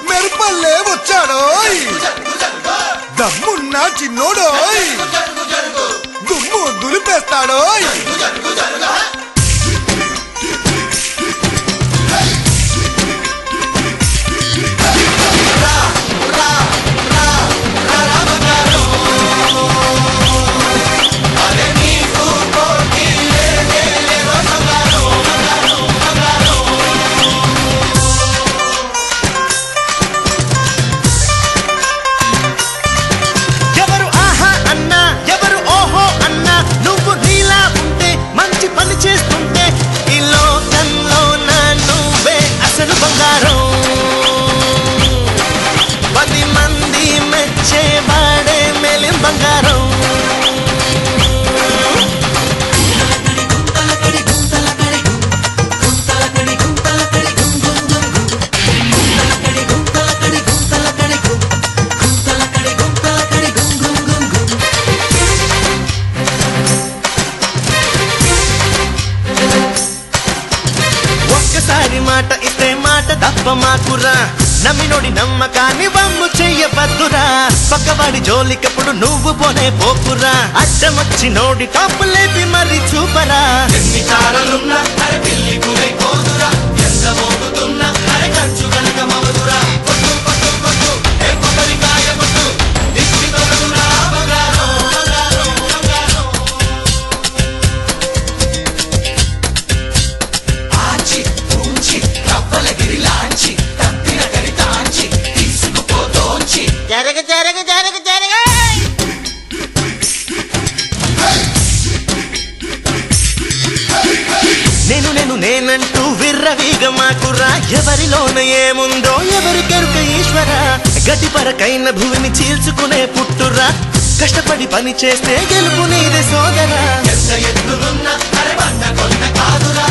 మెరుపల్లే వచ్చాడోయ్ దమ్మున్నా చిన్నోడోయ్ దుమ్ము దులిపేస్తాడోయ్ మాట ఇస్తే మాట తప్ప మాకురా నమ్మినోడి నమ్మకాన్ని వమ్ము చెయ్యవద్దురా పక్కవాడి జోలికప్పుడు నువ్వు పోనే పోకురా అడ్డమొచ్చి నోడి టాపు లేపి మరి చూపరా ఎన్ని తారలున్నా అరే పిల్లి పులై పోదురా ఎంత మోగుతున్నా అరే కంచు కనుక మవదురా కొట్టు కొట్టు కొట్టు ఏ కొబ్బరికాయ కొట్టు దిష్టి తొలగురా బంగారం బంగారం బంగారం ఆచి పూంచి కప్పలగిరి లాంచి తప్పిన గరితాంచి తీసుకుపోతోంచి జరగ జరగ జరగ జరగ నేనంటూ విర్రవీగ మాకురా ఎవరిలోన ఏముందో ఎవరికెరుక ఈశ్వర గట్టి పరకైన భూమిని చీల్చుకునే పుట్టురా కష్టపడి పని చేస్తే గెలుపు నీదే సోదరా ఎంత ఎత్తులున్నా అరే బండ కొండ కాదురా